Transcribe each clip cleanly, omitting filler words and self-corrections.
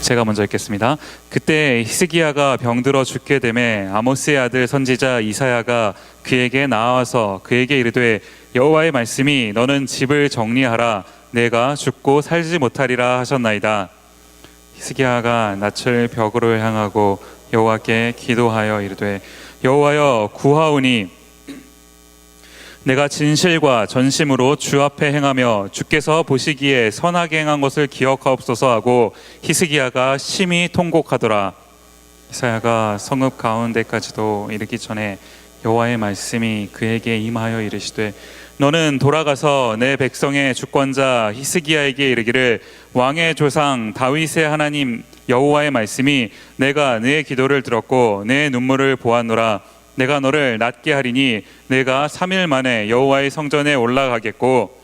제가 먼저 읽겠습니다. 그때 히스기야가 병들어 죽게 되매 아모스의 아들 선지자 이사야가 그에게 나와서 그에게 이르되 여호와의 말씀이 너는 집을 정리하라 내가 죽고 살지 못하리라 하셨나이다. 히스기야가 낯을 벽으로 향하고 여호와께 기도하여 이르되 여호와여 구하오니 내가 진실과 전심으로 주 앞에 행하며 주께서 보시기에 선하게 행한 것을 기억하옵소서 하고 히스기야가 심히 통곡하더라. 이사야가 성읍 가운데까지도 이르기 전에 여호와의 말씀이 그에게 임하여 이르시되 너는 돌아가서 내 백성의 주권자 히스기야에게 이르기를 왕의 조상 다윗의 하나님 여호와의 말씀이 내가 네 기도를 들었고 내 눈물을 보았노라. 내가 너를 낫게 하리니 내가 3일 만에 여호와의 성전에 올라가겠고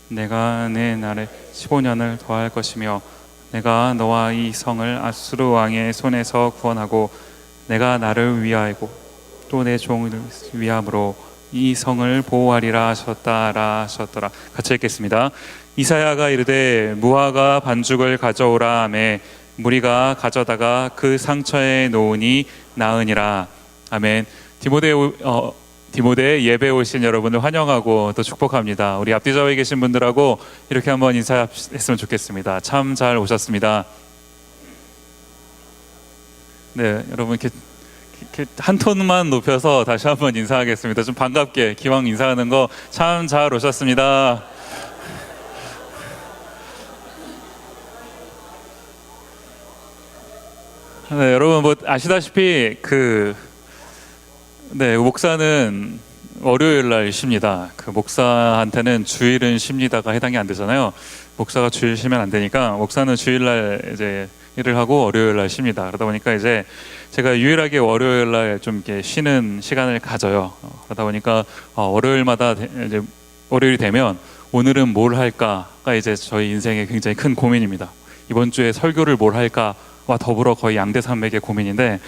내가 내 날에 15년을 더할 것이며 내가 너와 이 성을 아수르 왕의 손에서 구원하고 내가 나를 위하고 또 내 종을 위함으로 이 성을 보호하리라 하셨더라. 같이 읽겠습니다. 이사야가 이르되 무화과 반죽을 가져오라 하매 무리가 가져다가 그 상처에 놓으니 나으니라. 아멘. 디모데 예배 오신 여러분을 환영하고 또 축복합니다. 우리 앞뒤 좌우에 계신 분들하고 이렇게 한번 인사했으면 좋겠습니다. 참 잘 오셨습니다. 네, 여러분 이렇게 한 톤만 높여서 다시 한번 인사하겠습니다. 좀 반갑게 기왕 인사하는 거 참 잘 오셨습니다. 네, 여러분 뭐 아시다시피 목사는 월요일 날 쉽니다. 그 목사한테는 주일은 쉽니다가 해당이 안 되잖아요. 목사가 주일 쉬면 안 되니까 목사는 주일 날 이제 일을 하고 월요일 날 쉽니다. 그러다 보니까 이제 제가 유일하게 월요일 날 좀 이렇게 쉬는 시간을 가져요. 그러다 보니까 월요일마다 이제 월요일이 되면 오늘은 뭘 할까가 이제 저희 인생의 굉장히 큰 고민입니다. 이번 주에 설교를 뭘 할까와 더불어 거의 양대산맥의 고민인데.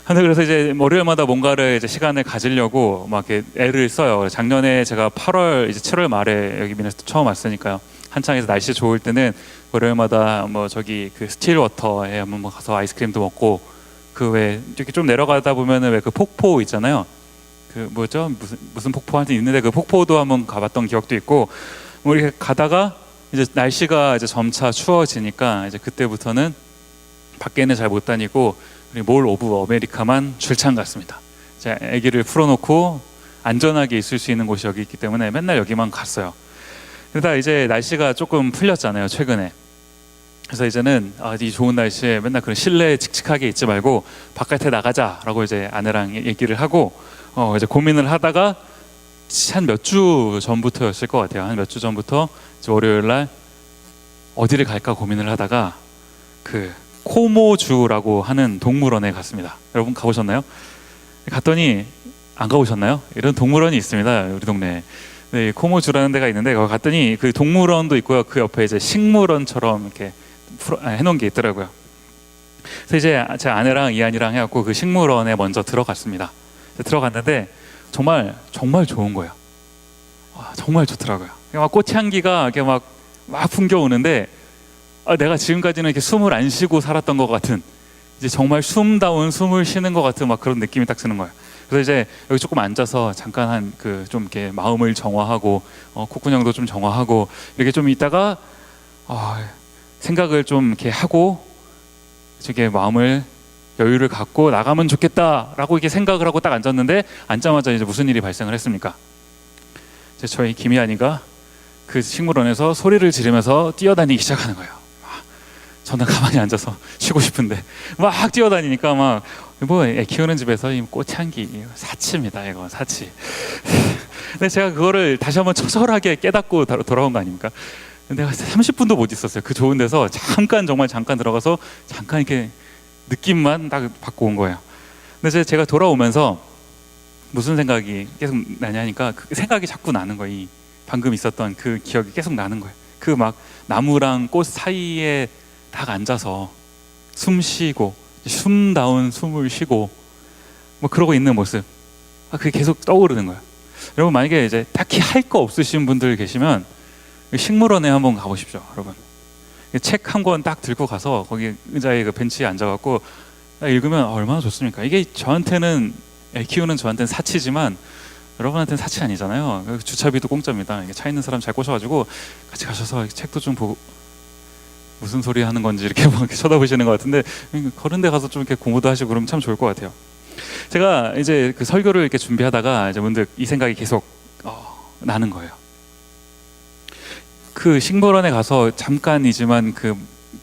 근데 그래서 이제 월요일마다 뭔가를 이제 시간을 가지려고 막 이렇게 애를 써요. 작년에 제가 8월 이제 7월 말에 여기 미네소타 처음 왔으니까요. 한창에서 날씨 좋을 때는 월요일마다 뭐 저기 그 스틸워터에 한번 가서 아이스크림도 먹고 그 왜 이렇게 좀 내려가다 보면은 왜 그 폭포 있잖아요. 그 뭐죠? 무슨 폭포 하여튼 있는데 그 폭포도 한번 가봤던 기억도 있고 뭐 이렇게 가다가 이제 날씨가 이제 점차 추워지니까 이제 그때부터는 밖에는 잘 못 다니고 우리 몰 오브 아메리카만 출장 갔습니다. 제가 아기를 풀어놓고 안전하게 있을 수 있는 곳이 여기 있기 때문에 맨날 여기만 갔어요. 그러다 이제 날씨가 조금 풀렸잖아요, 최근에. 그래서 이제는 이 좋은 날씨에 맨날 그런 실내에 칙칙하게 있지 말고 바깥에 나가자라고 이제 아내랑 얘기를 하고 이제 고민을 하다가 한 몇 주 전부터였을 것 같아요. 한 몇 주 전부터 이제 월요일 날 어디를 갈까 고민을 하다가 그 코모주라고 하는 동물원에 갔습니다. 여러분 가보셨나요? 갔더니 안 가보셨나요? 이런 동물원이 있습니다, 우리 동네에. 네, 코모주라는 데가 있는데 거기 갔더니 그 동물원도 있고요. 그 옆에 이제 식물원처럼 이렇게 해놓은 게 있더라고요. 그래서 이제 제 아내랑 이한이랑 해갖고 그 식물원에 먼저 들어갔습니다. 들어갔는데 정말 좋은 거예요. 정말 좋더라고요. 막 꽃향기가 이렇게 막 풍겨오는데 내가 지금까지는 이렇게 숨을 안 쉬고 살았던 것 같은 이제 정말 숨다운 숨을 쉬는 것 같은 막 그런 느낌이 딱 드는 거예요. 그래서 이제 여기 조금 앉아서 잠깐 좀 이렇게 마음을 정화하고 콧구녕도 좀 정화하고 이렇게 좀 있다가 생각을 좀 이렇게 하고 저게 마음을 여유를 갖고 나가면 좋겠다라고 이렇게 생각을 하고 딱 앉았는데 앉자마자 이제 무슨 일이 발생을 했습니까? 이제 저희 김희안이가 그 식물원에서 소리를 지르면서 뛰어다니기 시작하는 거예요. 저는 가만히 앉아서 쉬고 싶은데 막 뛰어다니니까 막 애 키우는 집에서 이 꽃향기 사치입니다. 이거 사치. 근데 제가 그거를 다시 한번 처절하게 깨닫고 돌아온 거 아닙니까? 내가 30분도 못 있었어요. 그 좋은 데서 정말 잠깐 들어가서 잠깐 이렇게 느낌만 딱 받고 온 거예요. 근데 제가 돌아오면서 무슨 생각이 계속 나냐니까 그 생각이 자꾸 나는 거예요. 방금 있었던 그 기억이 계속 나는 거예요. 그 막 나무랑 꽃 사이에 딱 앉아서 숨 쉬고 숨다운 숨을 쉬고 뭐 그러고 있는 모습, 그게 계속 떠오르는 거예요. 여러분 만약에 이제 딱히 할 거 없으신 분들 계시면 식물원에 한번 가보십시오. 여러분 책 한 권 딱 들고 가서 거기 의자에 그 벤치에 앉아갖고 딱 읽으면 얼마나 좋습니까? 이게 저한테는 애 키우는 저한테는 사치지만 여러분한테는 사치 아니잖아요. 주차비도 공짜입니다. 이게 차 있는 사람 잘 꼬셔가지고 같이 가셔서 책도 좀 보고 무슨 소리 하는 건지 이렇게 막 쳐다보시는 것 같은데 그런 데 가서 좀 이렇게 공부도 하시고 그러면 참 좋을 것 같아요. 제가 이제 그 설교를 이렇게 준비하다가 이제 문득 이 생각이 계속 나는 거예요. 그 식물원에 가서 잠깐이지만 그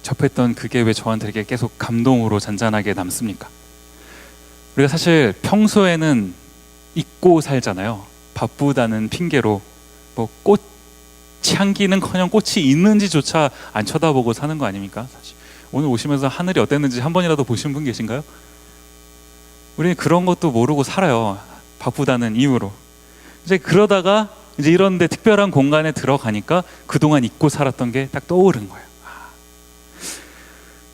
접했던 그게 왜 저한테 이렇게 계속 감동으로 잔잔하게 남습니까? 우리가 사실 평소에는 잊고 살잖아요. 바쁘다는 핑계로 뭐 꽃 향기는커녕 꽃이 있는지조차 안 쳐다보고 사는 거 아닙니까? 사실 오늘 오시면서 하늘이 어땠는지 한 번이라도 보신 분 계신가요? 우리는 그런 것도 모르고 살아요. 바쁘다는 이유로. 이제 그러다가 이제 이런데 특별한 공간에 들어가니까 그동안 잊고 살았던 게 딱 떠오른 거예요.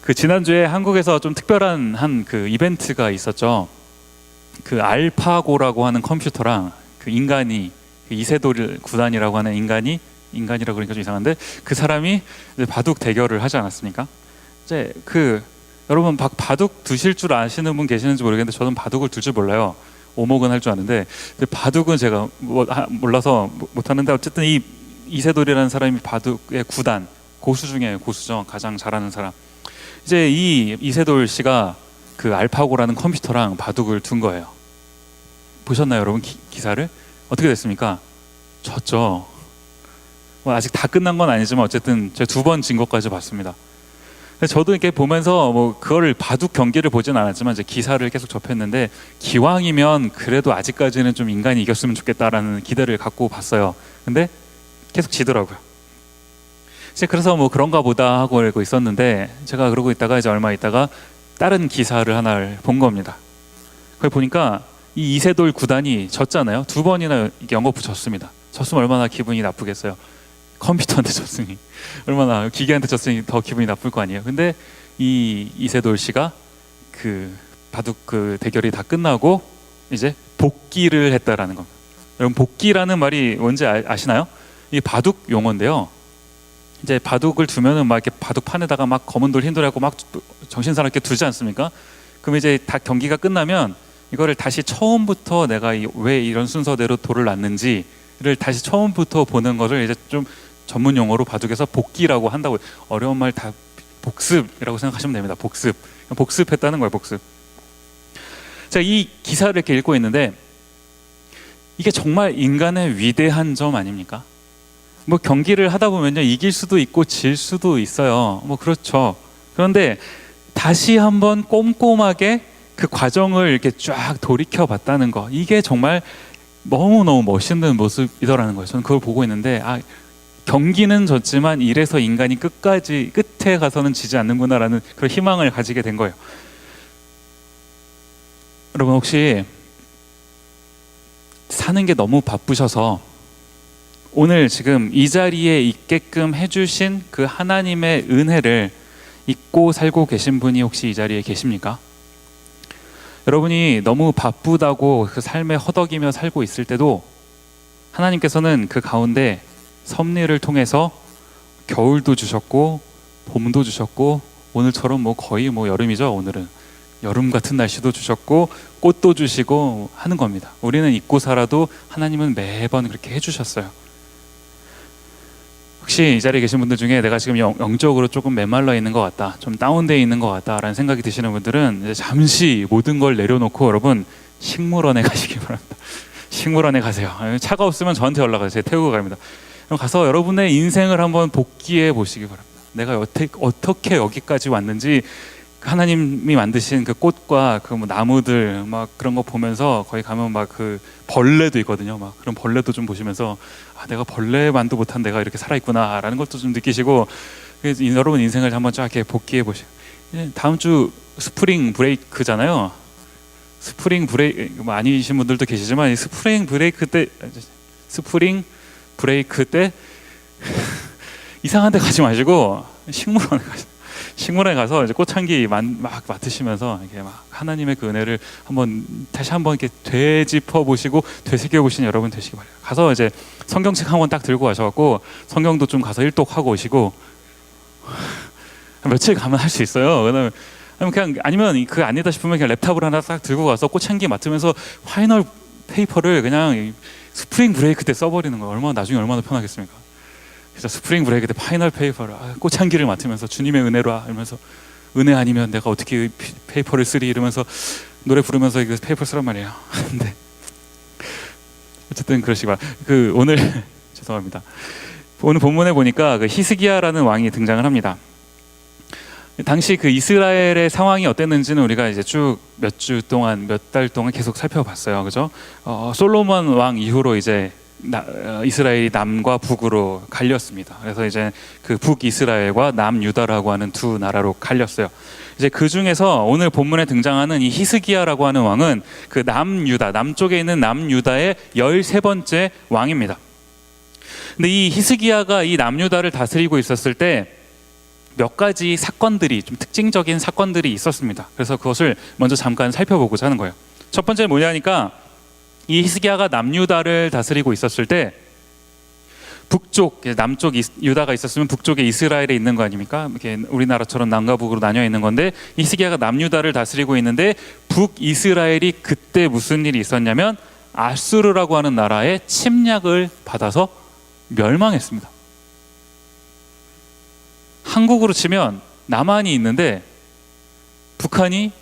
그 지난주에 한국에서 좀 특별한 한 그 이벤트가 있었죠. 그 알파고라고 하는 컴퓨터랑 그 인간이 그 이세돌 구단이라고 하는 인간이라고 그러니까 좀 이상한데 그 사람이 이제 바둑 대결을 하지 않았습니까? 이제 그 여러분 바둑 두실 줄 아시는 분 계시는지 모르겠는데 저는 바둑을 둘 줄 몰라요. 오목은 할 줄 아는데 바둑은 제가 몰라서 못하는데 어쨌든 이 이세돌이라는 사람이 바둑의 구단 고수 중에 고수죠. 가장 잘하는 사람. 이제 이 이세돌 씨가 그 알파고라는 컴퓨터랑 바둑을 둔 거예요. 보셨나요, 여러분? 기사를? 어떻게 됐습니까? 졌죠. 뭐 아직 다 끝난 건 아니지만 어쨌든 제가 2번 진 것까지 봤습니다. 저도 이렇게 보면서 뭐 그거를 바둑 경기를 보진 않았지만 이제 기사를 계속 접했는데 기왕이면 그래도 아직까지는 좀 인간이 이겼으면 좋겠다라는 기대를 갖고 봤어요. 근데 계속 지더라고요. 이제 그래서 뭐 그런가 보다 하고 알고 있었는데 제가 그러고 있다가 이제 얼마 있다가 다른 기사를 하나를 본 겁니다. 거기 보니까 이 이세돌 구단이 졌잖아요. 2번이나 영거푸 졌습니다. 졌으면 얼마나 기분이 나쁘겠어요. 컴퓨터한테 졌으니 얼마나 기계한테 졌으니 더 기분이 나쁠 거 아니에요. 근데 이 이세돌 씨가 그 바둑 그 대결이 다 끝나고 이제 복귀를 했다라는 겁니다. 여러분 복귀라는 말이 뭔지 아시나요? 이게 바둑 용어인데요. 이제 바둑을 두면은 막 이렇게 바둑판에다가 막 검은 돌 흰 돌하고 막 정신사납게 두지 않습니까? 그럼 이제 다 경기가 끝나면 이거를 다시 처음부터 내가 왜 이런 순서대로 돌을 놨는지를 다시 처음부터 보는 것을 이제 좀 전문 용어로 바둑에서 복귀라고 한다고. 어려운 말 다 복습이라고 생각하시면 됩니다. 복습했다는 거예요. 복습. 제가 이 기사를 이렇게 읽고 있는데 이게 정말 인간의 위대한 점 아닙니까? 뭐 경기를 하다 보면요 이길 수도 있고 질 수도 있어요. 뭐 그렇죠. 그런데 다시 한번 꼼꼼하게 그 과정을 이렇게 쫙 돌이켜 봤다는 거, 이게 정말 너무너무 멋있는 모습이더라는 거예요. 저는 그걸 보고 있는데 경기는 졌지만 이래서 인간이 끝에 가서는 지지 않는구나라는 그런 희망을 가지게 된 거예요. 여러분 혹시 사는 게 너무 바쁘셔서 오늘 지금 이 자리에 있게끔 해주신 그 하나님의 은혜를 잊고 살고 계신 분이 혹시 이 자리에 계십니까? 여러분이 너무 바쁘다고 그 삶에 허덕이며 살고 있을 때도 하나님께서는 그 가운데 섭리를 통해서 겨울도 주셨고 봄도 주셨고 오늘처럼 뭐 거의 뭐 여름이죠. 오늘은 여름 같은 날씨도 주셨고 꽃도 주시고 하는 겁니다. 우리는 잊고 살아도 하나님은 매번 그렇게 해주셨어요. 혹시 이 자리에 계신 분들 중에 내가 지금 영적으로 조금 메말라 있는 것 같다, 좀 다운되어 있는 것 같다라는 생각이 드시는 분들은 이제 잠시 모든 걸 내려놓고 여러분 식물원에 가시기 바랍니다. 식물원에 가세요. 차가 없으면 저한테 연락하세요. 제가 태우고 갑니다. 그럼 가서 여러분의 인생을 한번 복귀해 보시기 바랍니다. 내가 어떻게 여기까지 왔는지 하나님이 만드신 그 꽃과 그 뭐 나무들 막 그런 거 보면서 거기 가면 막 그 벌레도 있거든요. 막 그런 벌레도 좀 보시면서 내가 벌레만도 못한 내가 이렇게 살아있구나라는 것도 좀 느끼시고 여러분 인생을 한번 쫙 이렇게 복귀해 보시고 다음 주 스프링 브레이크잖아요. 스프링 브레이크 뭐 아니신 분들도 계시지만 스프링 브레이크 때 이상한 데 가지 마시고 식물원에 가세요. 식물원에 가서 이제 꽃향기 막 맡으시면서 이렇게 막 하나님의 그 은혜를 다시 한번 이렇게 되짚어 보시고 되새겨 보시는 여러분 되시기 바래요. 가서 이제 성경책 한 권 딱 들고 가셔갖고 성경도 좀 가서 일독하고 오시고 며칠 가면 할 수 있어요. 아니면 그 아니다 싶으면 그냥 랩탑을 하나 딱 들고 가서 꽃향기 맡으면서 파이널 페이퍼를 그냥 스프링 브레이크 때 써버리는 거예요. 나중에 얼마나 편하겠습니까? 그래서 스프링 브레이크 때 파이널 페이퍼를 꽃향기를 맡으면서 주님의 은혜로 이러면서 은혜 아니면 내가 어떻게 페이퍼를 쓰리 이러면서 노래 부르면서 이거 페이퍼 쓰란 말이에요. 근데 어쨌든 그러시기 바랍니다. 오늘 죄송합니다. 오늘 본문에 보니까 히스기야라는 왕이 등장을 합니다. 당시 이스라엘의 상황이 어땠는지는 우리가 이제 쭉 몇 달 동안 계속 살펴봤어요. 그죠? 솔로몬 왕 이후로 이제 이스라엘이 남과 북으로 갈렸습니다. 그래서 이제 북이스라엘과 남유다라고 하는 두 나라로 갈렸어요. 이제 그 중에서 오늘 본문에 등장하는 이 히스기야라고 하는 왕은 남유다, 남쪽에 있는 남유다의 13번째 왕입니다. 근데 이 히스기야가 이 남유다를 다스리고 있었을 때 몇 가지 사건들이, 좀 특징적인 사건들이 있었습니다. 그래서 그것을 먼저 잠깐 살펴보고자 하는 거예요. 첫 번째 뭐냐니까, 이 히스기야가 남유다를 다스리고 있었을 때 남쪽 유다가 있었으면 북쪽에 이스라엘에 있는 거 아닙니까? 이렇게 우리나라처럼 남과 북으로 나뉘어 있는 건데, 히스기야가 남유다를 다스리고 있는데 북이스라엘이 그때 무슨 일이 있었냐면 아수르라고 하는 나라의 침략을 받아서 멸망했습니다. 한국으로 치면 남한이 있는데 북한이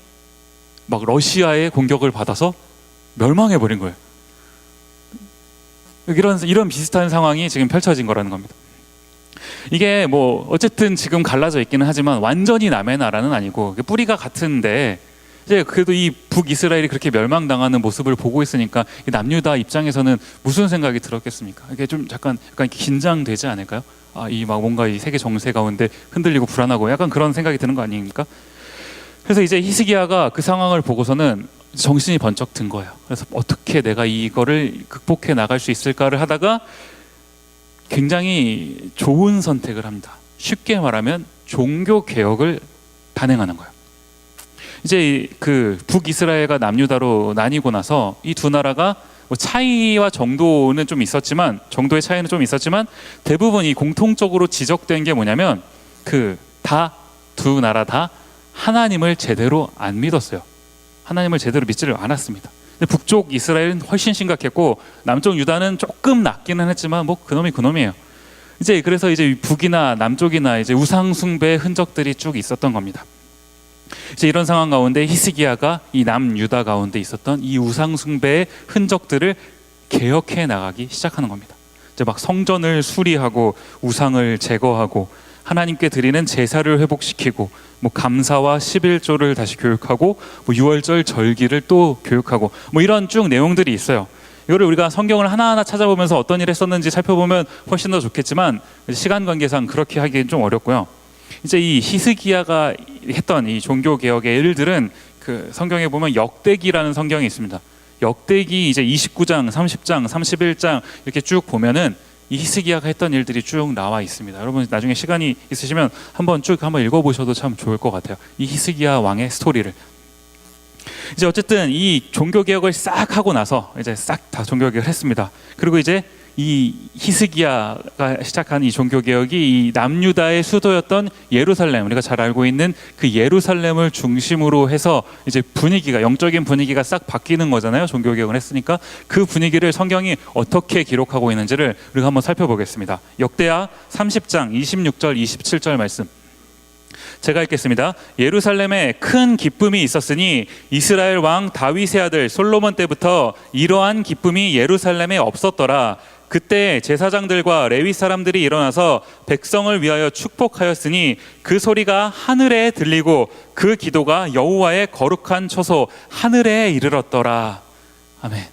막 러시아의 공격을 받아서 멸망해버린 거예요. 이런 비슷한 상황이 지금 펼쳐진 거라는 겁니다. 이게 어쨌든 지금 갈라져 있기는 하지만 완전히 남의 나라는 아니고 뿌리가 같은데, 이제 그래도 이 북이스라엘이 그렇게 멸망당하는 모습을 보고 있으니까 이 남유다 입장에서는 무슨 생각이 들었겠습니까? 이게 좀 약간 긴장되지 않을까요? 뭔가 이 세계 정세 가운데 흔들리고 불안하고 약간 그런 생각이 드는 거 아닙니까? 그래서 이제 히스기야가 그 상황을 보고서는 정신이 번쩍 든 거예요. 그래서 어떻게 내가 이거를 극복해 나갈 수 있을까를 하다가 굉장히 좋은 선택을 합니다. 쉽게 말하면 종교 개혁을 단행하는 거예요. 이제 북이스라엘과 남유다로 나뉘고 나서 이 두 나라가 차이와 정도의 차이는 좀 있었지만 대부분 이 공통적으로 지적된 게 뭐냐면 두 나라 다 하나님을 제대로 안 믿었어요. 하나님을 제대로 믿지를 않았습니다. 근데 북쪽 이스라엘은 훨씬 심각했고 남쪽 유다는 조금 낫기는 했지만 그놈이 그놈이에요. 그래서 북이나 남쪽이나 우상 숭배의 흔적들이 쭉 있었던 겁니다. 이런 상황 가운데 히스기야가 이 남유다 가운데 있었던 이 우상 숭배의 흔적들을 개혁해 나가기 시작하는 겁니다. 성전을 수리하고 우상을 제거하고 하나님께 드리는 제사를 회복시키고 감사와 11조를 다시 교육하고 유월절 절기를 또 교육하고 이런 쭉 내용들이 있어요. 이거를 우리가 성경을 하나하나 찾아보면서 어떤 일을 했었는지 살펴보면 훨씬 더 좋겠지만 시간 관계상 그렇게 하기는 좀 어렵고요. 이 히스기야가 했던 이 종교 개혁의 일들은 성경에 보면 역대기라는 성경이 있습니다. 역대기 29장, 30장, 31장 이렇게 쭉 보면은 이 히스기야가 했던 일들이 쭉 나와 있습니다. 여러분 나중에 시간이 있으시면 한번 읽어보셔도 참 좋을 것 같아요. 이 히스기야 왕의 스토리를. 어쨌든 이 종교 개혁을 싹 하고 나서 싹 다 종교 개혁을 했습니다. 그리고 이 히스기야가 시작한 이 종교 개혁이 이 남유다의 수도였던 예루살렘, 우리가 잘 알고 있는 그 예루살렘을 중심으로 해서 영적인 분위기가 싹 바뀌는 거잖아요. 종교 개혁을 했으니까 그 분위기를 성경이 어떻게 기록하고 있는지를 우리가 한번 살펴보겠습니다. 역대하 30장 26절 27절 말씀. 제가 읽겠습니다. 예루살렘에 큰 기쁨이 있었으니 이스라엘 왕 다윗의 아들 솔로몬 때부터 이러한 기쁨이 예루살렘에 없었더라. 그때 제사장들과 레위 사람들이 일어나서 백성을 위하여 축복하였으니 그 소리가 하늘에 들리고 그 기도가 여호와의 거룩한 처소 하늘에 이르렀더라. 아멘.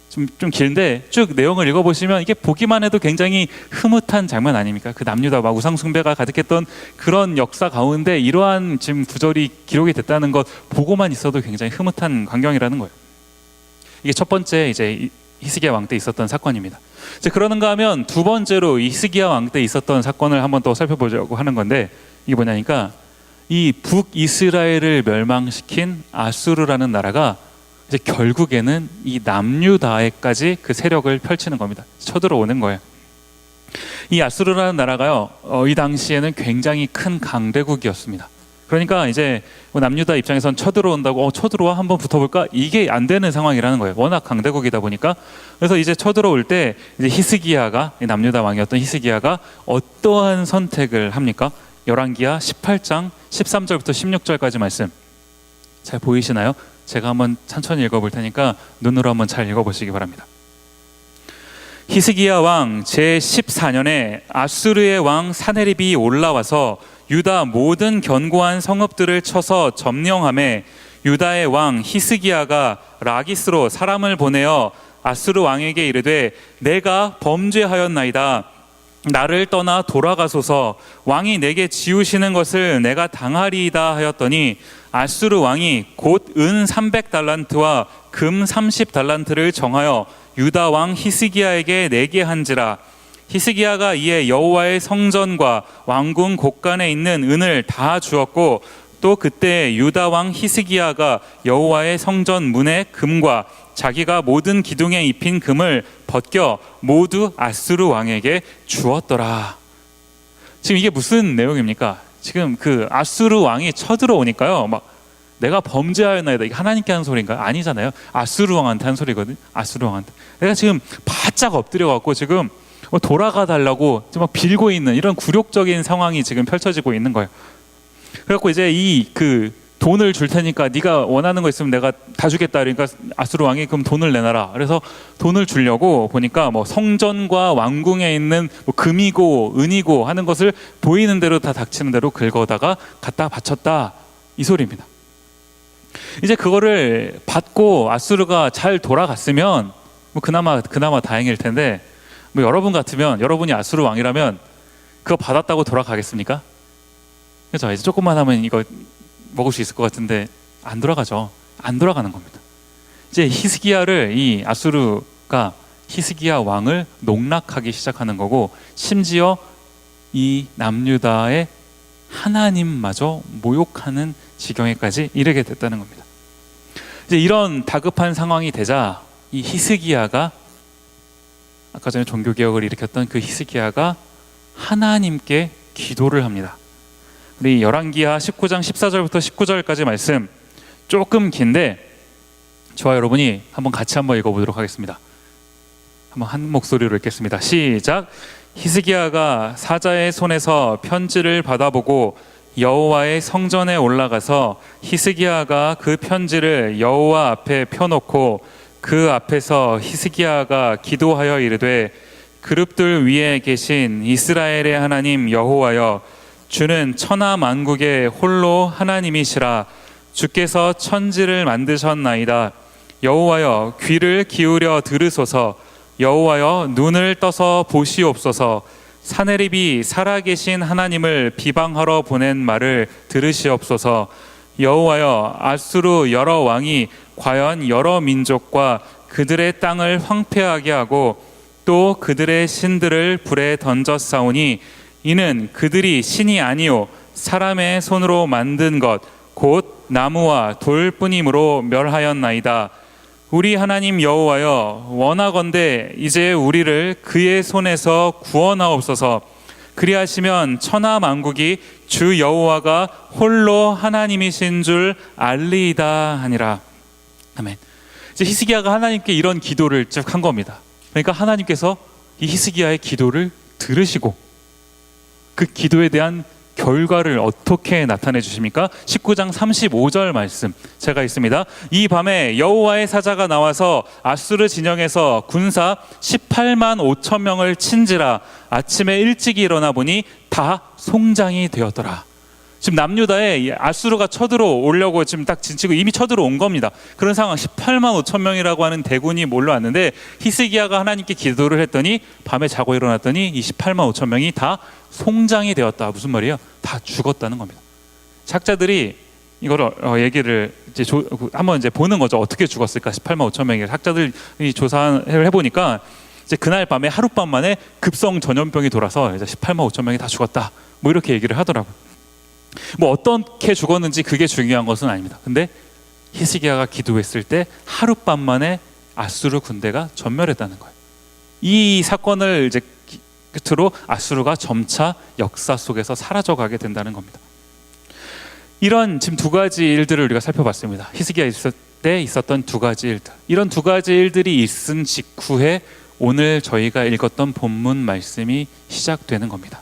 좀 길인데 쭉 내용을 읽어보시면 이게 보기만 해도 굉장히 흐뭇한 장면 아닙니까? 남유다 우상 숭배가 가득했던 그런 역사 가운데 이러한 지금 구절이 기록이 됐다는 것 보고만 있어도 굉장히 흐뭇한 광경이라는 거예요. 이게 첫 번째 히스기야 왕 때 있었던 사건입니다. 그러는가 하면 두 번째로 이 히스기야 왕 때 있었던 사건을 한번 또 살펴보려고 하는 건데, 이게 뭐냐니까 이 북이스라엘을 멸망시킨 아수르라는 나라가 결국에는 이 남유다에까지 그 세력을 펼치는 겁니다. 쳐들어오는 거예요. 이 아수르라는 나라가요, 이 당시에는 굉장히 큰 강대국이었습니다. 그러니까 이제 남유다 입장에선 쳐들어온다고 쳐들어와 한번 붙어볼까? 이게 안 되는 상황이라는 거예요. 워낙 강대국이다 보니까. 그래서 이제 쳐들어올 때 이제 히스기야가, 남유다 왕이었던 히스기야가 어떠한 선택을 합니까? 열왕기하 18장 13절부터 16절까지 말씀 잘 보이시나요? 제가 한번 천천히 읽어볼 테니까 눈으로 한번 잘 읽어보시기 바랍니다. 히스기야 왕 제14년에 아수르의 왕 사네립이 올라와서 유다 모든 견고한 성읍들을 쳐서 점령하매 유다의 왕 히스기야가 라기스로 사람을 보내어 아수르 왕에게 이르되 내가 범죄하였나이다. 나를 떠나 돌아가소서. 왕이 내게 지우시는 것을 내가 당하리이다 하였더니 아수르 왕이 곧 은 300달란트와 금 30달란트를 정하여 유다 왕 히스기야에게 내게 한지라. 히스기야가 이에 여호와의 성전과 왕궁 곳간에 있는 은을 다 주었고 또 그때 유다 왕 히스기야가 여호와의 성전 문의 금과 자기가 모든 기둥에 입힌 금을 벗겨 모두 아수르 왕에게 주었더라. 지금 이게 무슨 내용입니까? 지금 그 아수르 왕이 쳐들어오니까요, 막 내가 범죄하였나이다, 이게 하나님께 하는 소리인가요? 아니잖아요. 아수르 왕한테 한 소리거든. 아수르 왕한테 내가 지금 바짝 엎드려 갖고 지금 돌아가 달라고 막 빌고 있는 이런 굴욕적인 상황이 지금 펼쳐지고 있는 거예요. 그래갖고 이제 이 그 돈을 줄 테니까 네가 원하는 거 있으면 내가 다 주겠다. 그러니까 아수르 왕이 그럼 돈을 내놔라. 그래서 돈을 주려고 보니까 뭐 성전과 왕궁에 있는 뭐 금이고 은이고 하는 것을 보이는 대로 다 닥치는 대로 긁어다가 갖다 바쳤다, 이 소리입니다. 이제 그거를 받고 아수르가 잘 돌아갔으면 뭐 그나마 다행일 텐데, 뭐 여러분 같으면, 여러분이 아수르 왕이라면 그거 받았다고 돌아가겠습니까? 그렇죠. 이제 조금만 하면 이거 먹을 수 있을 것 같은데 안 돌아가죠. 안 돌아가는 겁니다. 이제 히스기야를, 이 아수르가 히스기야 왕을 농락하기 시작하는 거고, 심지어 이 남유다의 하나님마저 모욕하는 지경에까지 이르게 됐다는 겁니다. 이제 이런 다급한 상황이 되자 이 히스기야가, 아까 전에 종교개혁을 일으켰던 그 히스기야가 하나님께 기도를 합니다. 우리 열왕기하 19장 14절부터 19절까지 말씀 조금 긴데 저와 여러분이 같이 한번 읽어보도록 하겠습니다. 한번 한 목소리로 읽겠습니다. 시작. 히스기야가 사자의 손에서 편지를 받아보고 여호와의 성전에 올라가서 히스기야가 그 편지를 여호와 앞에 펴놓고 그 앞에서 히스기야가 기도하여 이르되 그룹들 위에 계신 이스라엘의 하나님 여호와여, 주는 천하 만국의 홀로 하나님이시라. 주께서 천지를 만드셨나이다. 여호와여, 귀를 기울여 들으소서. 여호와여, 눈을 떠서 보시옵소서. 사네립이 살아계신 하나님을 비방하러 보낸 말을 들으시옵소서. 여호와여, 아수르 여러 왕이 과연 여러 민족과 그들의 땅을 황폐하게 하고 또 그들의 신들을 불에 던졌사오니 이는 그들이 신이 아니요 사람의 손으로 만든 것 곧 나무와 돌뿐이므로 멸하였나이다. 우리 하나님 여호와여, 원하건대 이제 우리를 그의 손에서 구원하옵소서. 그리하시면 천하 만국이 주 여호와가 홀로 하나님이신 줄 알리이다 하니라. 아멘. 이제 히스기야가 하나님께 이런 기도를 쭉 한 겁니다. 그러니까 하나님께서 이 히스기야의 기도를 들으시고 그 기도에 대한 결과를 어떻게 나타내 주십니까? 19장 35절 말씀 제가 있습니다. 이 밤에 여호와의 사자가 나와서 아수르 진영에서 군사 18만 5천 명을 친지라. 아침에 일찍 일어나 보니 다 송장이 되었더라. 지금 남유다에 아수르가 쳐들어오려고 지금 딱 진치고 이미 쳐들어온 겁니다. 그런 상황, 18만 5천 명이라고 하는 대군이 몰려왔는데 히스기야가 하나님께 기도를 했더니 밤에 자고 일어났더니 이 18만 5천 명이 다 송장이 되었다. 무슨 말이에요? 다 죽었다는 겁니다. 학자들이 이걸 얘기를 이제 한번 이제 보는 거죠. 어떻게 죽었을까? 18만 5천 명이. 학자들이 조사를 해보니까 이제 그날 밤에 하룻밤 만에 급성 전염병이 돌아서 이제 18만 5천 명이 다 죽었다. 뭐 이렇게 얘기를 하더라고요. 뭐 어떻게 죽었는지 그게 중요한 것은 아닙니다. 근데 히스기야가 기도했을 때 하룻밤 만에 아수르 군대가 전멸했다는 거예요. 이 사건을 이제 끝으로 아수르가 점차 역사 속에서 사라져가게 된다는 겁니다. 이런 지금 두 가지 일들을 우리가 살펴봤습니다. 히스기야 있을 때 있었던 두 가지 일들. 이런 두 가지 일들이 있은 직후에 오늘 저희가 읽었던 본문 말씀이 시작되는 겁니다.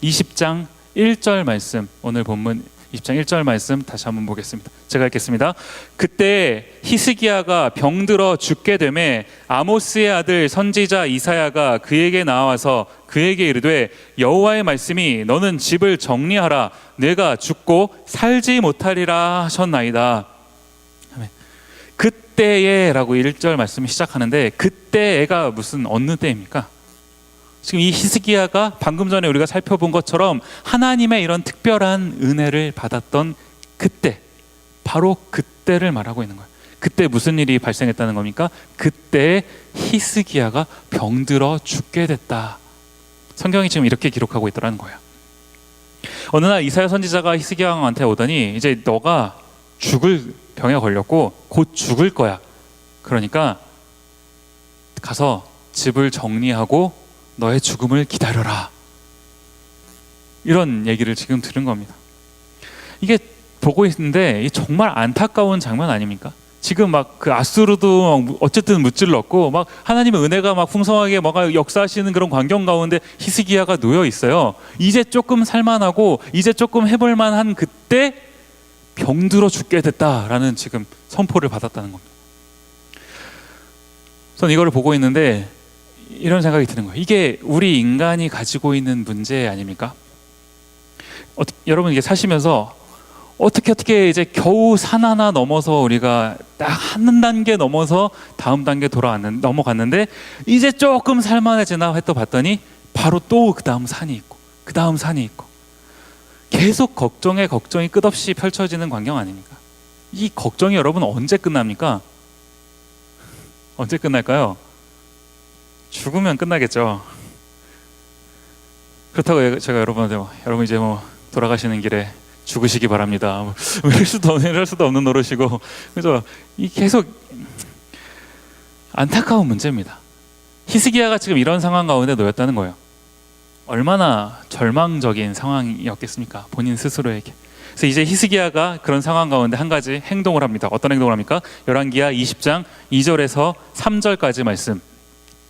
20장 1절 말씀, 오늘 본문 20장 1절 말씀 다시 한번 보겠습니다. 제가 읽겠습니다. 그때 히스기야가 병들어 죽게 되매 아모스의 아들 선지자 이사야가 그에게 나와서 그에게 이르되 여호와의 말씀이 너는 집을 정리하라 내가 죽고 살지 못하리라 하셨나이다. 그때에 라고 1절 말씀이 시작하는데 그때가 무슨 어느 때입니까? 지금 이 히스기야가 방금 전에 우리가 살펴본 것처럼 하나님의 이런 특별한 은혜를 받았던 그때, 바로 그때를 말하고 있는 거예요. 그때 무슨 일이 발생했다는 겁니까? 그때 히스기야가 병들어 죽게 됐다. 성경이 지금 이렇게 기록하고 있더라는 거예요. 어느 날 이사야 선지자가 히스기야 왕한테 오더니 이제 너가 죽을 병에 걸렸고 곧 죽을 거야. 그러니까 가서 집을 정리하고 너의 죽음을 기다려라. 이런 얘기를 지금 들은 겁니다. 이게 보고 있는데 정말 안타까운 장면 아닙니까? 지금 막 그 아수르도 어쨌든 무찔렀고 막 하나님의 은혜가 막 풍성하게 막 역사하시는 그런 광경 가운데 히스기야가 놓여 있어요. 이제 조금 살만하고 이제 조금 해볼만한 그때 병들어 죽게 됐다라는 지금 선포를 받았다는 겁니다. 전 이거를 보고 있는데 이런 생각이 드는 거예요. 이게 우리 인간이 가지고 있는 문제 아닙니까? 여러분 이게 사시면서 어떻게 이제 겨우 산 하나 넘어서 우리가 딱 한 단계 넘어서 다음 단계 넘어갔는데 이제 조금 살만해지나 했다 봤더니 바로 또 그 다음 산이 있고 그 다음 산이 있고 계속 걱정이 끝없이 펼쳐지는 광경 아닙니까? 이 걱정이 여러분 언제 끝납니까? 언제 끝날까요? 죽으면 끝나겠죠. 그렇다고 제가 여러분한테 여러분 이제 돌아가시는 길에 죽으시기 바랍니다. 이럴 수도 없는 노릇이고, 그래서 이 계속 안타까운 문제입니다. 히스기야가 지금 이런 상황 가운데 놓였다는 거예요. 얼마나 절망적인 상황이었겠습니까? 본인 스스로에게. 그래서 이제 히스기야가 그런 상황 가운데 한 가지 행동을 합니다. 어떤 행동을 합니까? 열왕기하 20장 2절에서 3절까지 말씀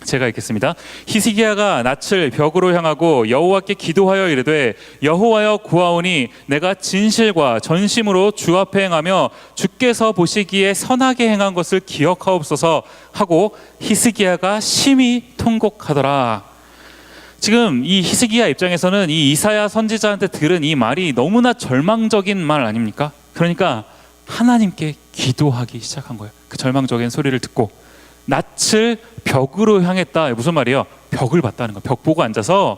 제가 읽겠습니다. 히스기야가 낯을 벽으로 향하고 여호와께 기도하여 이르되 여호와여 구하오니 내가 진실과 전심으로 주 앞에 행하며 주께서 보시기에 선하게 행한 것을 기억하옵소서 하고 히스기야가 심히 통곡하더라. 지금 이 히스기야 입장에서는 이 이사야 선지자한테 들은 이 말이 너무나 절망적인 말 아닙니까? 그러니까 하나님께 기도하기 시작한 거예요. 그 절망적인 소리를 듣고 낯을 벽으로 향했다. 무슨 말이에요? 벽을 봤다는 거예요. 벽 보고 앉아서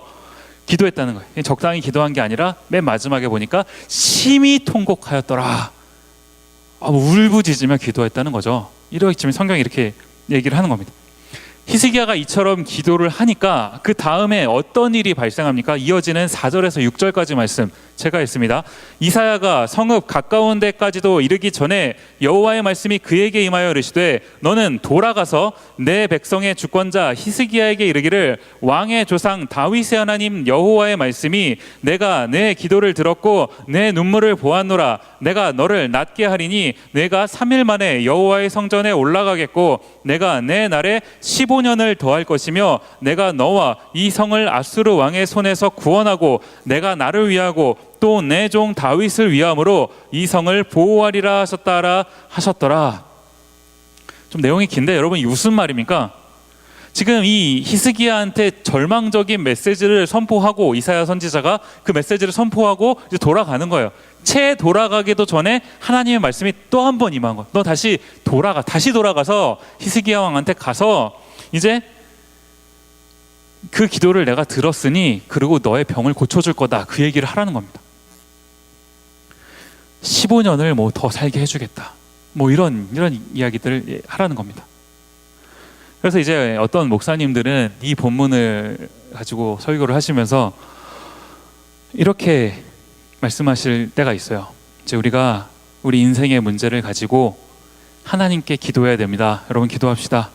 기도했다는 거예요. 적당히 기도한 게 아니라 맨 마지막에 보니까 심히 통곡하였더라. 울부짖으며 기도했다는 거죠. 이렇게 지금 성경이 이렇게 얘기를 하는 겁니다. 히스기야가 이처럼 기도를 하니까 그 다음에 어떤 일이 발생합니까? 이어지는 4절에서 6절까지 말씀 제가 읽습니다. 이사야가 성읍 가까운 데까지도 이르기 전에 여호와의 말씀이 그에게 임하여 이르시되 너는 돌아가서 내 백성의 주권자 히스기야에게 이르기를 왕의 조상 다윗의 하나님 여호와의 말씀이 내가 내 기도를 들었고 내 눈물을 보았노라. 내가 너를 낫게 하리니 내가 3일 만에 여호와의 성전에 올라가겠고 내가 내 날에 15년을 더할 것이며 내가 너와 이 성을 아수르 왕의 손에서 구원하고 내가 나를 위하고 또 내 종 다윗을 위함으로 이 성을 보호하리라 하셨더라. 좀 내용이 긴데 여러분 이 무슨 말입니까? 지금 이 히스기야한테 절망적인 메시지를 선포하고 이사야 선지자가 그 메시지를 선포하고 이제 돌아가는 거예요. 채 돌아가기도 전에 하나님의 말씀이 또 한 번 임한 거예요. 너 다시 돌아가서 히스기야 왕한테 가서 이제 그 기도를 내가 들었으니 그리고 너의 병을 고쳐줄 거다. 그 얘기를 하라는 겁니다. 15년을 더 살게 해주겠다. 이런 이야기들을 하라는 겁니다. 그래서 이제 어떤 목사님들은 이 본문을 가지고 설교를 하시면서 이렇게 말씀하실 때가 있어요. 이제 우리가 우리 인생의 문제를 가지고 하나님께 기도해야 됩니다. 여러분 기도합시다.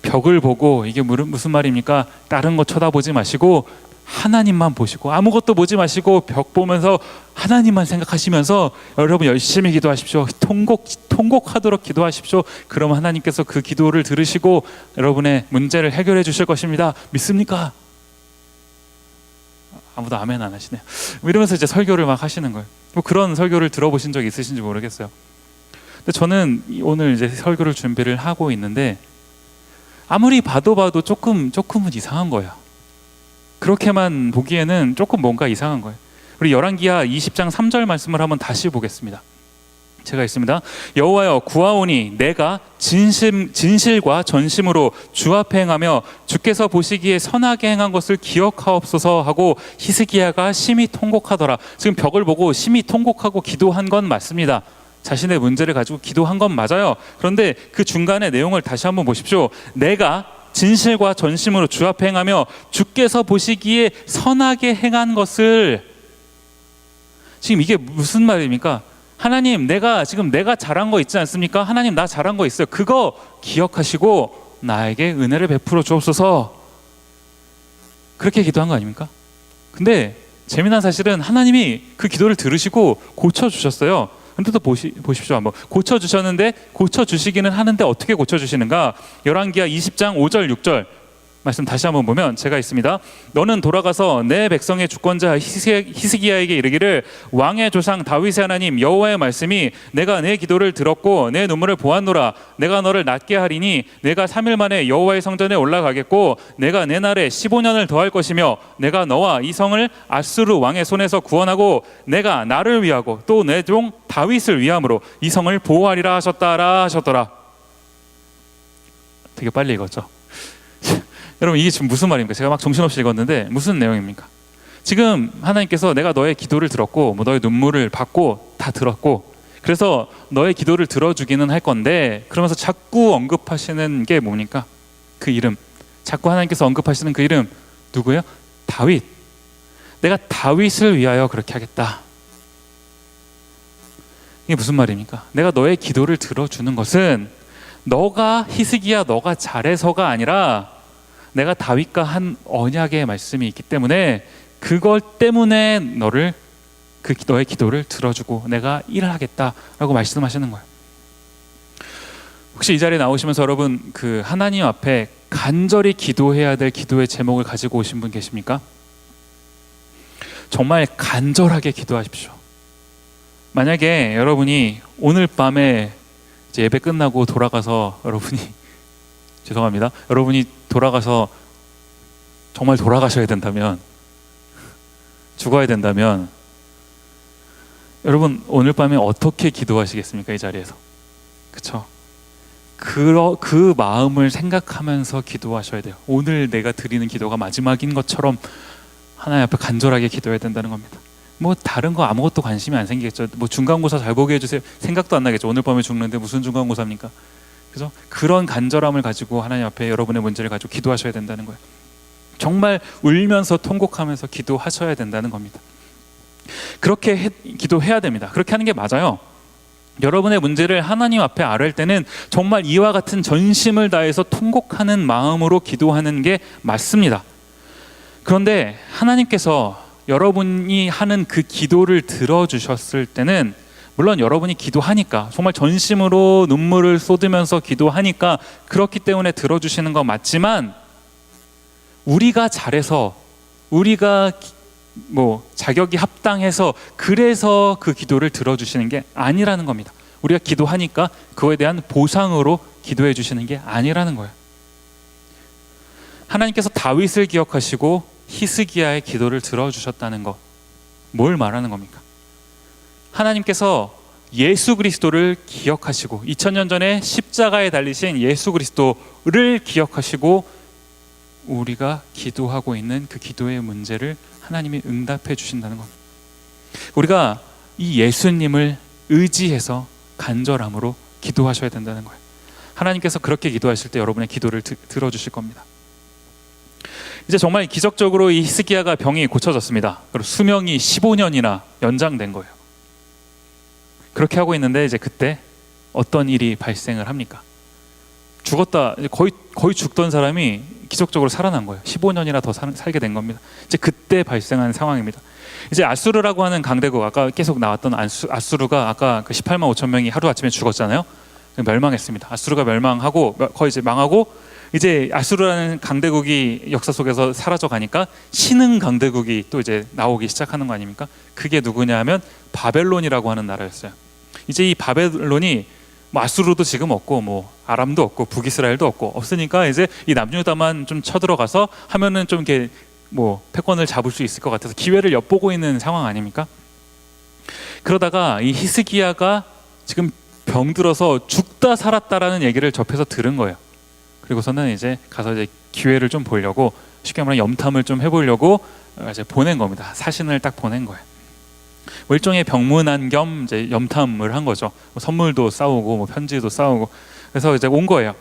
벽을 보고 이게 무슨 말입니까? 다른 거 쳐다보지 마시고 하나님만 보시고 아무것도 보지 마시고 벽 보면서 하나님만 생각하시면서 여러분 열심히 기도하십시오. 통곡하도록 기도하십시오. 그러면 하나님께서 그 기도를 들으시고 여러분의 문제를 해결해 주실 것입니다. 믿습니까? 아무도 아멘 안 하시네요. 이러면서 이제 설교를 막 하시는 거예요. 뭐 그런 설교를 들어보신 적 있으신지 모르겠어요. 근데 저는 오늘 이제 설교를 준비를 하고 있는데 아무리 봐도 조금은 이상한 거예요. 그렇게만 보기에는 조금 뭔가 이상한 거예요. 우리 열왕기하 20장 3절 말씀을 한번 다시 보겠습니다. 제가 읽습니다. 여호와여 구하오니 내가 진실과 전심으로 주 앞에 행하며 주께서 보시기에 선하게 행한 것을 기억하옵소서 하고 히스기야가 심히 통곡하더라. 지금 벽을 보고 심히 통곡하고 기도한 건 맞습니다. 자신의 문제를 가지고 기도한 건 맞아요. 그런데 그 중간의 내용을 다시 한번 보십시오. 내가 진실과 전심으로 주 앞에 행하며 주께서 보시기에 선하게 행한 것을, 지금 이게 무슨 말입니까? 하나님, 내가 잘한 거 있지 않습니까? 하나님, 나 잘한 거 있어요. 그거 기억하시고 나에게 은혜를 베풀어 주옵소서. 그렇게 기도한 거 아닙니까? 근데 재미난 사실은 하나님이 그 기도를 들으시고 고쳐주셨어요. 근데 또 보십시오. 한번 고쳐주셨는데, 고쳐주시기는 하는데 어떻게 고쳐주시는가? 열왕기하 20장 5절 6절 말씀 다시 한번 보면 제가 있습니다. 너는 돌아가서 내 백성의 주권자 히스기야에게 이르기를 왕의 조상 다윗의 하나님 여호와의 말씀이 내가 내 기도를 들었고 내 눈물을 보았노라. 내가 너를 낫게 하리니 내가 3일 만에 여호와의 성전에 올라가겠고 내가 내 날에 15년을 더할 것이며 내가 너와 이 성을 아수르 왕의 손에서 구원하고 내가 나를 위하고 또 내 종 다윗을 위함으로 이 성을 보호하리라 하셨더라. 되게 빨리 읽었죠. 여러분, 이게 지금 무슨 말입니까? 제가 막 정신없이 읽었는데 무슨 내용입니까? 지금 하나님께서 내가 너의 기도를 들었고 너의 눈물을 받고 다 들었고 그래서 너의 기도를 들어주기는 할 건데, 그러면서 자꾸 언급하시는 게 뭡니까? 그 이름, 자꾸 하나님께서 언급하시는 그 이름 누구예요? 다윗. 내가 다윗을 위하여 그렇게 하겠다. 이게 무슨 말입니까? 내가 너의 기도를 들어주는 것은 너가 히스기야 너가 잘해서가 아니라 내가 다윗과 한 언약의 말씀이 있기 때문에 그걸 때문에 너의 기도를 들어주고 내가 일을 하겠다라고 말씀하시는 거예요. 혹시 이 자리에 나오시면서 여러분 그 하나님 앞에 간절히 기도해야 될 기도의 제목을 가지고 오신 분 계십니까? 정말 간절하게 기도하십시오. 만약에 여러분이 오늘 밤에 이제 예배 끝나고 돌아가서 죄송합니다. 여러분이 돌아가서 정말 돌아가셔야 된다면, 죽어야 된다면 여러분 오늘 밤에 어떻게 기도하시겠습니까? 이 자리에서. 그렇죠? 그 마음을 생각하면서 기도하셔야 돼요. 오늘 내가 드리는 기도가 마지막인 것처럼 하나님 앞에 간절하게 기도해야 된다는 겁니다. 뭐 다른 거 아무것도 관심이 안 생기겠죠. 뭐 중간고사 잘 보게 해주세요. 생각도 안 나겠죠. 오늘 밤에 죽는데 무슨 중간고사입니까? 그래서 그런 간절함을 가지고 하나님 앞에 여러분의 문제를 가지고 기도하셔야 된다는 거예요. 정말 울면서 통곡하면서 기도하셔야 된다는 겁니다. 그렇게 기도해야 됩니다. 그렇게 하는 게 맞아요. 여러분의 문제를 하나님 앞에 아뢰을 때는 정말 이와 같은 전심을 다해서 통곡하는 마음으로 기도하는 게 맞습니다. 그런데 하나님께서 여러분이 하는 그 기도를 들어주셨을 때는, 물론 여러분이 기도하니까 정말 전심으로 눈물을 쏟으면서 기도하니까 그렇기 때문에 들어주시는 건 맞지만, 우리가 잘해서 우리가 자격이 합당해서 그래서 그 기도를 들어주시는 게 아니라는 겁니다. 우리가 기도하니까 그거에 대한 보상으로 기도해 주시는 게 아니라는 거예요. 하나님께서 다윗을 기억하시고 히스기야의 기도를 들어주셨다는 것, 뭘 말하는 겁니까? 하나님께서 예수 그리스도를 기억하시고 2000년 전에 십자가에 달리신 예수 그리스도를 기억하시고 우리가 기도하고 있는 그 기도의 문제를 하나님이 응답해 주신다는 겁니다. 우리가 이 예수님을 의지해서 간절함으로 기도하셔야 된다는 거예요. 하나님께서 그렇게 기도하실 때 여러분의 기도를 들어주실 겁니다. 이제 정말 기적적으로 이 히스기야가 병이 고쳐졌습니다. 그리고 수명이 15년이나 연장된 거예요. 그렇게 하고 있는데 이제 그때 어떤 일이 발생을 합니까? 죽었다, 거의 죽던 사람이 기적적으로 살아난 거예요. 15년이나 더 살게 된 겁니다. 이제 그때 발생한 상황입니다. 이제 아수르라고 하는 강대국, 아까 계속 나왔던 아수르가 아까 그 18만 5천 명이 하루 아침에 죽었잖아요. 멸망했습니다. 아수르가 멸망하고 거의 이제 망하고, 이제 아수르라는 강대국이 역사 속에서 사라져 가니까 신흥 강대국이 또 이제 나오기 시작하는 거 아닙니까? 그게 누구냐 하면 바벨론이라고 하는 나라였어요. 이제 이 바벨론이 뭐 아수르도 지금 없고 뭐 아람도 없고 북이스라엘도 없으니까 이제 이 남유다만 좀 쳐들어가서 하면은 좀 이렇게 뭐 패권을 잡을 수 있을 것 같아서 기회를 엿보고 있는 상황 아닙니까? 그러다가 이 히스기야가 지금 병들어서 죽다 살았다라는 얘기를 접해서 들은 거예요. 그리고서는 이제 가서 이제 기회를 좀 보려고, 쉽게 말하면 염탐을 좀 해보려고 이제 보낸 겁니다. 사신을 딱 보낸 거예요. 뭐 일종의 병문안 겸 이제 염탐을 한 거죠. 뭐 선물도 싸우고 뭐 편지도 싸우고. 그래서 이제 온 거예요.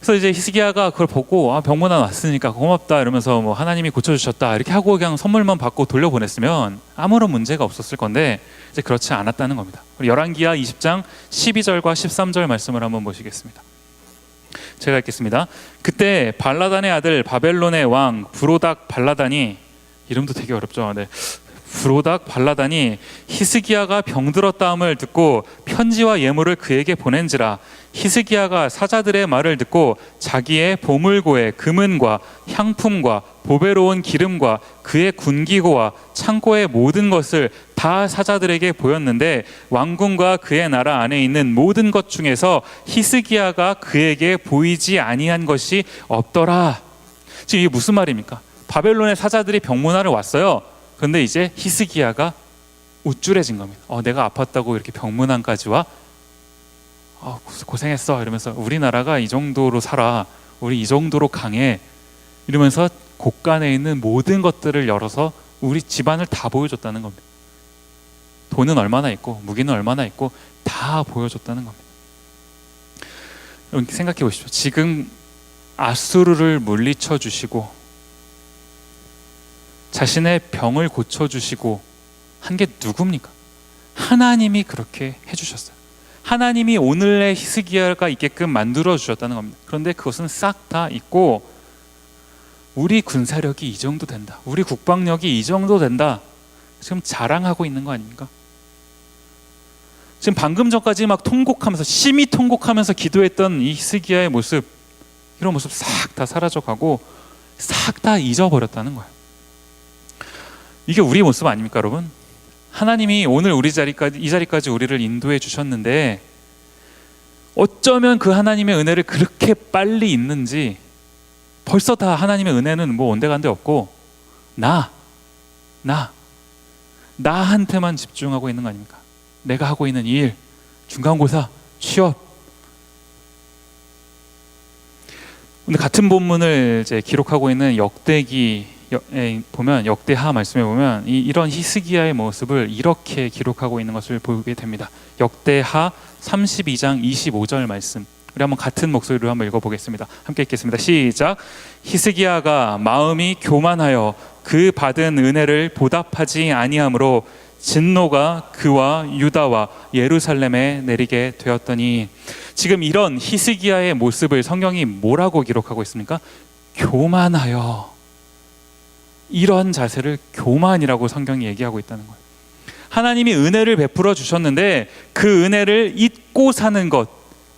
그래서 이제 히스기야가 그걸 보고 병문안 왔으니까 고맙다 이러면서 뭐 하나님이 고쳐주셨다 이렇게 하고 그냥 선물만 받고 돌려보냈으면 아무런 문제가 없었을 건데, 이제 그렇지 않았다는 겁니다. 열왕기하 20장 12절과 13절 말씀을 한번 보시겠습니다. 제가 읽겠습니다. 그때 발라단의 아들 바벨론의 왕 브로닥 발라단이, 이름도 되게 어렵죠. 네. 브로닥 발라단이 히스기야가 병들었다함을 듣고 편지와 예물을 그에게 보낸지라. 히스기야가 사자들의 말을 듣고 자기의 보물고에 금은과 향품과 보배로운 기름과 그의 군기고와 창고의 모든 것을 다 사자들에게 보였는데 왕궁과 그의 나라 안에 있는 모든 것 중에서 히스기야가 그에게 보이지 아니한 것이 없더라. 지금 이게 무슨 말입니까? 바벨론의 사자들이 병문안을 왔어요. 그런데 이제 히스기야가 우쭐해진 겁니다. 내가 아팠다고 이렇게 병문안까지 와? 고생했어 이러면서, 우리나라가 이 정도로 살아, 우리 이 정도로 강해 이러면서 곳간에 있는 모든 것들을 열어서 우리 집안을 다 보여줬다는 겁니다. 돈은 얼마나 있고 무기는 얼마나 있고 다 보여줬다는 겁니다. 여러분 생각해 보십시오. 지금 아수르를 물리쳐 주시고 자신의 병을 고쳐주시고 한 게 누굽니까? 하나님이 그렇게 해주셨어요. 하나님이 오늘의 히스기야가 있게끔 만들어 주셨다는 겁니다. 그런데 그것은 싹 다 있고, 우리 군사력이 이 정도 된다, 우리 국방력이 이 정도 된다, 지금 자랑하고 있는 거 아닙니까? 지금 방금 전까지 막 통곡하면서, 심히 통곡하면서 기도했던 이 히스기야의 모습, 이런 모습 싹 다 사라져가고 싹 다 잊어버렸다는 거예요. 이게 우리의 모습 아닙니까, 여러분? 하나님이 오늘 이 자리까지 우리를 인도해 주셨는데 어쩌면 그 하나님의 은혜를 그렇게 빨리 잊는지, 벌써 다 하나님의 은혜는 뭐 온데간데 없고 나한테만 집중하고 있는 거 아닙니까? 내가 하고 있는 일, 중간고사, 취업. 근데 같은 본문을 이제 기록하고 있는 역대기 보면, 역대하 말씀에 보면 이런 히스기야의 모습을 이렇게 기록하고 있는 것을 보게 됩니다. 역대하 32장 25절 말씀, 우리 한번 같은 목소리로 한번 읽어보겠습니다. 함께 읽겠습니다. 시작. 히스기야가 마음이 교만하여 그 받은 은혜를 보답하지 아니하므로 진노가 그와 유다와 예루살렘에 내리게 되었더니. 지금 이런 히스기야의 모습을 성경이 뭐라고 기록하고 있습니까? 교만하여. 이런 자세를 교만이라고 성경이 얘기하고 있다는 거예요. 하나님이 은혜를 베풀어 주셨는데 그 은혜를 잊고 사는 것,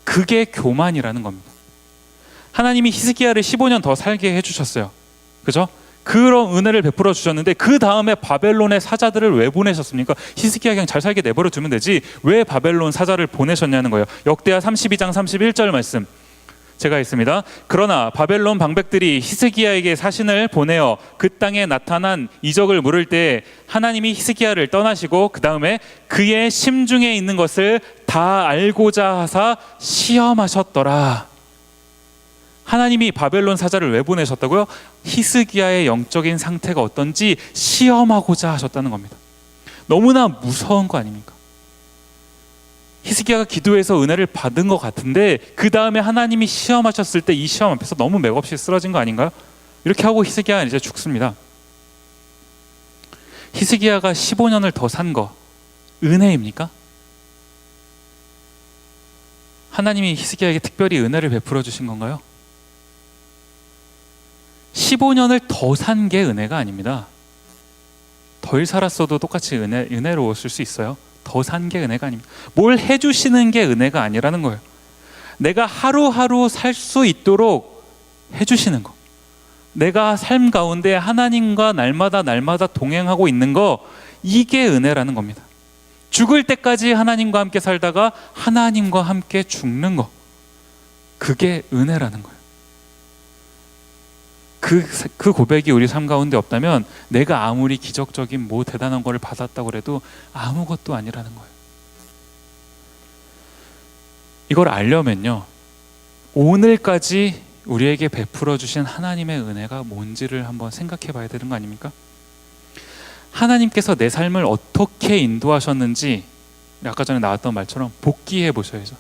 그게 교만이라는 겁니다. 하나님이 히스기야를 15년 더 살게 해주셨어요. 그죠? 그런 은혜를 베풀어 주셨는데 그 다음에 바벨론의 사자들을 왜 보내셨습니까? 히스기야 그냥 잘 살게 내버려 두면 되지 왜 바벨론 사자를 보내셨냐는 거예요. 역대하 32장 31절 말씀 제가 있습니다. 그러나 바벨론 방백들이 히스기야에게 사신을 보내어 그 땅에 나타난 이적을 물을 때 하나님이 히스기야를 떠나시고 그 다음에 그의 심중에 있는 것을 다 알고자 하사 시험하셨더라. 하나님이 바벨론 사자를 왜 보내셨다고요? 히스기야의 영적인 상태가 어떤지 시험하고자 하셨다는 겁니다. 너무나 무서운 거 아닙니까? 히스기야가 기도해서 은혜를 받은 것 같은데 그 다음에 하나님이 시험하셨을 때 이 시험 앞에서 너무 맥없이 쓰러진 거 아닌가요? 이렇게 하고 히스기야는 이제 죽습니다. 히스기야가 15년을 더 산 거 은혜입니까? 하나님이 히스기야에게 특별히 은혜를 베풀어 주신 건가요? 15년을 더 산 게 은혜가 아닙니다. 덜 살았어도 똑같이 은혜로웠을 수 있어요. 더 산 게 은혜가 아닙니다. 뭘 해주시는 게 은혜가 아니라는 거예요. 내가 하루하루 살 수 있도록 해주시는 거, 내가 삶 가운데 하나님과 날마다 동행하고 있는 거, 이게 은혜라는 겁니다. 죽을 때까지 하나님과 함께 살다가 하나님과 함께 죽는 거, 그게 은혜라는 거예요. 그 고백이 우리 삶 가운데 없다면 내가 아무리 기적적인 뭐 대단한 거를 받았다고 해도 아무것도 아니라는 거예요. 이걸 알려면요, 오늘까지 우리에게 베풀어 주신 하나님의 은혜가 뭔지를 한번 생각해 봐야 되는 거 아닙니까? 하나님께서 내 삶을 어떻게 인도하셨는지 아까 전에 나왔던 말처럼 복기해 보셔야죠.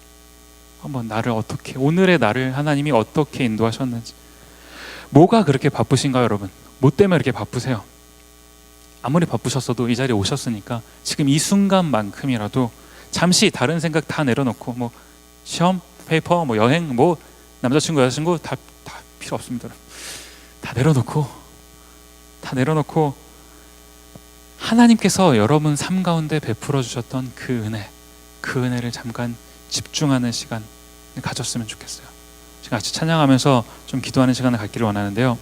한번 오늘의 나를 하나님이 어떻게 인도하셨는지. 뭐가 그렇게 바쁘신가요, 여러분? 뭐 때문에 이렇게 바쁘세요? 아무리 바쁘셨어도 이 자리에 오셨으니까 지금 이 순간만큼이라도 잠시 다른 생각 다 내려놓고, 뭐 시험, 페이퍼, 뭐 여행, 뭐 남자친구, 여자친구 다 필요 없습니다. 다 내려놓고 하나님께서 여러분 삶 가운데 베풀어 주셨던 그 은혜를 잠깐 집중하는 시간 가졌으면 좋겠어요. 지금 같이 찬양하면서 좀 기도하는 시간을 갖기를 원하는데요.